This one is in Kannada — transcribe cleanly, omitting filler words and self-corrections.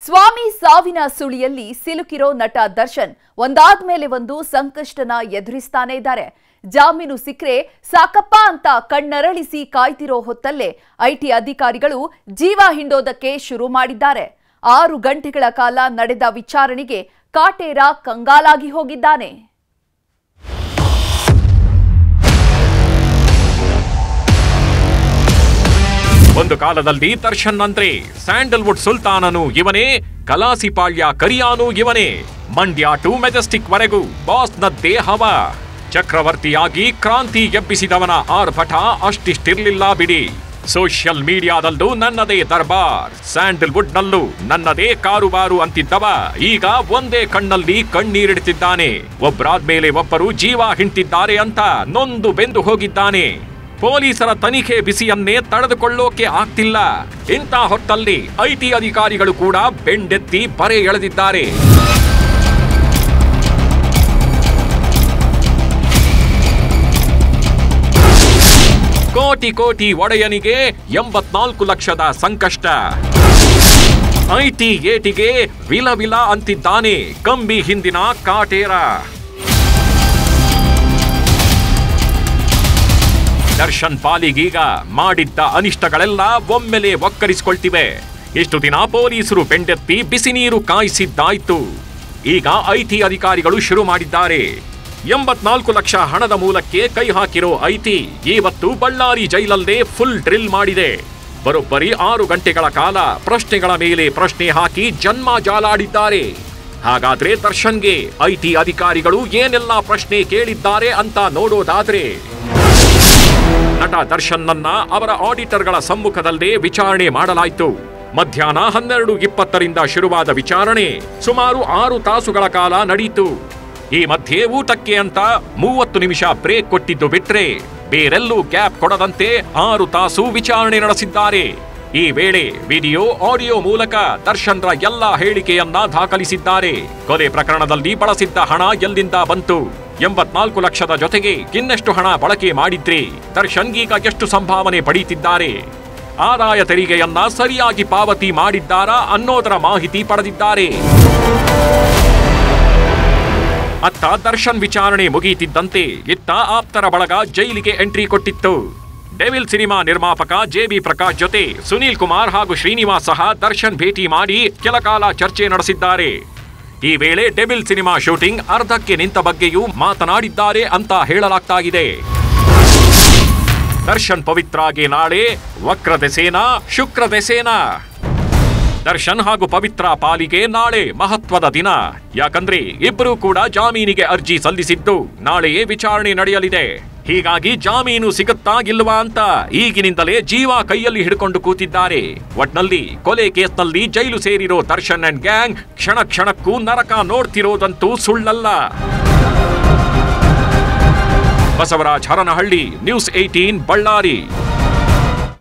ಸ್ವಾಮಿ ಸಾವಿನ ಸುಳಿಯಲ್ಲಿ ಸಿಲುಕಿರೋ ನಟ ದರ್ಶನ್ ಒಂದಾದ್ಮೇಲೆ ಒಂದು ಸಂಕಷ್ಟನ ಎದುರಿಸ್ತಾನೆ ಇದ್ದಾರೆ. ಜಾಮೀನು ಸಿಕ್ಕರೆ ಸಾಕಪ್ಪ ಅಂತ ಕಣ್ಣರಳಿಸಿ ಕಾಯ್ತಿರೋ ಹೊತ್ತಲ್ಲೇ ಐಟಿ ಅಧಿಕಾರಿಗಳು ಜೀವ ಹಿಂಡೋದಕ್ಕೆ ಶುರು ಮಾಡಿದ್ದಾರೆ. 6 ಗಂಟೆಗಳ ಕಾಲ ನಡೆದ ವಿಚಾರಣೆಗೆ ಕಾಟೇರ ಕಂಗಾಲಾಗಿ ಹೋಗಿದ್ದಾನೆ. ಒಂದು ಕಾಲದಲ್ಲಿ ದರ್ಶನ್ ಅಂದ್ರೆ ಸ್ಯಾಂಡಲ್ವುಡ್ ಸುಲ್ತಾನನು ಇವನೇ, ಕಲಾಸಿಪಾಳ್ಯ ಕರಿಯಾನು ಇವನೇ, ಮಂಡ್ಯ ಟು ಮೆಜೆಸ್ಟಿಕ್ ವರೆಗೂ ಬಾಸ್ನದ್ದೇ ಹವ. ಚಕ್ರವರ್ತಿಯಾಗಿ ಕ್ರಾಂತಿ ಎಬ್ಬಿಸಿದವನ ಆರ್ಭಟ ಅಷ್ಟಿಷ್ಟಿರ್ಲಿಲ್ಲ ಬಿಡಿ. ಸೋಷಿಯಲ್ ಮೀಡಿಯಾದಲ್ಲೂ ನನ್ನದೇ ದರ್ಬಾರ್, ಸ್ಯಾಂಡಲ್ವುಡ್ ನಲ್ಲೂ ನನ್ನದೇ ಕಾರುಬಾರು ಅಂತಿದ್ದವ ಈಗ ಒಂದೇ ಕಣ್ಣಲ್ಲಿ ಕಣ್ಣೀರಿಡ್ತಿದ್ದಾನೆ. ಒಬ್ಬರಾದ್ಮೇಲೆ ಒಬ್ಬರು ಜೀವ ಹಿಂಡ್ತಿದ್ದಾರೆ ಅಂತ ನೊಂದು ಬೆಂದು ಹೋಗಿದ್ದಾನೆ. ಪೊಲೀಸರ ತನಿಖೆ ಬಿಸಿಯನ್ನೇ ತಡೆದುಕೊಳ್ಳೋಕೆ ಆಗ್ತಿಲ್ಲ. ಇಂಥ ಹೊತ್ತಲ್ಲಿ ಐಟಿ ಅಧಿಕಾರಿಗಳು ಕೂಡ ಬೆಂಡೆತ್ತಿ ಬರೆ ಎಳೆದಿದ್ದಾರೆ. ಕೋಟಿ ಕೋಟಿ ಒಡೆಯನಿಗೆ 84 ಲಕ್ಷದ ಸಂಕಷ್ಟ. ಐಟಿ ಏಟಿಗೆ ವಿಲ ವಿಲ ಅಂತಿದ್ದಾನೆ ಕಂಬಿ ಹಿಂದಿನ ಕಾಟೇರ. ದರ್ಶನ್ ಪಾಲಿಗೀಗ ಮಾಡಿದ್ದ ಅನಿಷ್ಟಗಳೆಲ್ಲ ಒಮ್ಮೆಲೆ ಒಕ್ಕರಿಸಿಕೊಳ್ತಿವೆ. ಇಷ್ಟು ದಿನ ಪೊಲೀಸರು ಬೆಂಡೆತ್ತಿ ಬಿಸಿ ನೀರು ಕಾಯಿಸಿದ್ದಾಯ್ತು. ಈಗ ಐಟಿ ಅಧಿಕಾರಿಗಳು ಶುರು ಮಾಡಿದ್ದಾರೆ. 84 ಲಕ್ಷ ಹಣದ ಮೂಲಕ್ಕೆ ಕೈ ಹಾಕಿರೋ ಐಟಿ ಇವತ್ತು ಬಳ್ಳಾರಿ ಜೈಲಲ್ಲೇ ಫುಲ್ ಡ್ರಿಲ್ ಮಾಡಿದೆ. ಬರೋಬ್ಬರಿ 6 ಗಂಟೆಗಳ ಕಾಲ ಪ್ರಶ್ನೆಗಳ ಮೇಲೆ ಪ್ರಶ್ನೆ ಹಾಕಿ ಜನ್ಮ ಜಾಲಾಡಿದ್ದಾರೆ. ಹಾಗಾದ್ರೆ ದರ್ಶನ್ಗೆ ಐಟಿ ಅಧಿಕಾರಿಗಳು ಏನೆಲ್ಲ ಪ್ರಶ್ನೆ ಕೇಳಿದ್ದಾರೆ ಅಂತ ನೋಡೋದಾದ್ರೆ, ನಟ ದರ್ಶನ್ನನ್ನ ಅವರ ಆಡಿಟರ್ಗಳ ಸಮ್ಮುಖದಲ್ಲೇ ವಿಚಾರಣೆ ಮಾಡಲಾಯಿತು. ಮಧ್ಯಾಹ್ನ 12:20ರಿಂದ ಶುರುವಾದ ವಿಚಾರಣೆ ಸುಮಾರು 6 ತಾಸುಗಳ ಕಾಲ ನಡೆಯಿತು. ಈ ಮಧ್ಯೆ ಊಟಕ್ಕೆ ಅಂತ 30 ನಿಮಿಷ ಬ್ರೇಕ್ ಕೊಟ್ಟಿದ್ದು ಬಿಟ್ರೆ ಬೇರೆಲ್ಲೂ ಗ್ಯಾಪ್ ಕೊಡದಂತೆ 6 ತಾಸು ವಿಚಾರಣೆ ನಡೆಸಿದ್ದಾರೆ. ಈ ವೇಳೆ ವಿಡಿಯೋ ಆಡಿಯೋ ಮೂಲಕ ದರ್ಶನ್ರ ಎಲ್ಲಾ ಹೇಳಿಕೆಯನ್ನ ದಾಖಲಿಸಿದ್ದಾರೆ. ಕೊಲೆ ಪ್ರಕರಣದಲ್ಲಿ ಬಳಸಿದ್ದ ಹಣ ಎಲ್ಲಿಂದ ಬಂತು, 84 ಲಕ್ಷದ ಜೊತೆಗೆ ಇನ್ನೆಷ್ಟು ಹಣ ಬಳಕೆ ಮಾಡಿದ್ರಿ, ದರ್ಶನ್ಗೀಗ ಎಷ್ಟು ಸಂಭಾವನೆ ಪಡೆಯುತ್ತಿದ್ದಾರೆ, ಆದಾಯ ತೆರಿಗೆಯನ್ನ ಸರಿಯಾಗಿ ಪಾವತಿ ಮಾಡಿದ್ದಾರಾ ಅನ್ನೋದರ ಮಾಹಿತಿ ಪಡೆದಿದ್ದಾರೆ. ಅತ್ತ ದರ್ಶನ್ ವಿಚಾರಣೆ ಮುಗಿಯುತ್ತಿದ್ದಂತೆ ಇತ್ತ ಆಪ್ತರ ಬಳಗ ಜೈಲಿಗೆ ಎಂಟ್ರಿ ಕೊಟ್ಟಿತ್ತು. ಡೆವಿಲ್ ಸಿನಿಮಾ ನಿರ್ಮಾಪಕ ಜೆಬಿ ಪ್ರಕಾಶ್ ಜೊತೆ ಸುನೀಲ್ ಕುಮಾರ್ ಹಾಗೂ ಶ್ರೀನಿವಾಸ್ ಸಹ ದರ್ಶನ್ ಭೇಟಿ ಮಾಡಿ ಕೆಲ ಕಾಲ ಚರ್ಚೆ ನಡೆಸಿದ್ದಾರೆ. ಈ ವೇಳೆ ಡೆವಿಲ್ ಸಿನಿಮಾ ಶೂಟಿಂಗ್ ಅರ್ಧಕ್ಕೆ ನಿಂತ ಬಗ್ಗೆಯೂ ಮಾತನಾಡಿದ್ದಾರೆ ಅಂತ ಹೇಳಲಾಗ್ತಾ ಇದೆ. ದರ್ಶನ್ ಪವಿತ್ರಾಗೆ ನಾಳೆ ವಕ್ರದೆಸೇನಾ ಶುಕ್ರದೆಸೇನಾ. ದರ್ಶನ್ ಹಾಗೂ ಪವಿತ್ರ ಪಾಲಿಗೆ ನಾಳೆ ಮಹತ್ವದ ದಿನ. ಯಾಕಂದ್ರೆ ಇಬ್ಬರೂ ಕೂಡ ಜಾಮೀನಿಗೆ ಅರ್ಜಿ ಸಲ್ಲಿಸಿದ್ದು ನಾಳೆಯೇ ವಿಚಾರಣೆ ನಡೆಯಲಿದೆ. ಹೀಗಾಗಿ ಜಾಮೀನು ಸಿಗುತ್ತಾ ಇಲ್ವಾ ಅಂತ ಈಗಿನಿಂದಲೇ ಜೀವ ಕೈಯಲ್ಲಿ ಹಿಡ್ಕೊಂಡು ಕೂತಿದ್ದಾರೆ. ಒಟ್ನಲ್ಲಿ ಕೊಲೆ ಕೇಸ್ನಲ್ಲಿ ಜೈಲು ಸೇರಿರೋ ದರ್ಶನ್ ಅಂಡ್ ಗ್ಯಾಂಗ್ ಕ್ಷಣ ಕ್ಷಣಕ್ಕೂ ನರಕ ನೋಡ್ತಿರೋದಂತೂ ಸುಳ್ಳಲ್ಲ. ಬಸವರಾಜ್ ಹರನಹಳ್ಳಿ, ನ್ಯೂಸ್ 18 ಬಳ್ಳಾರಿ.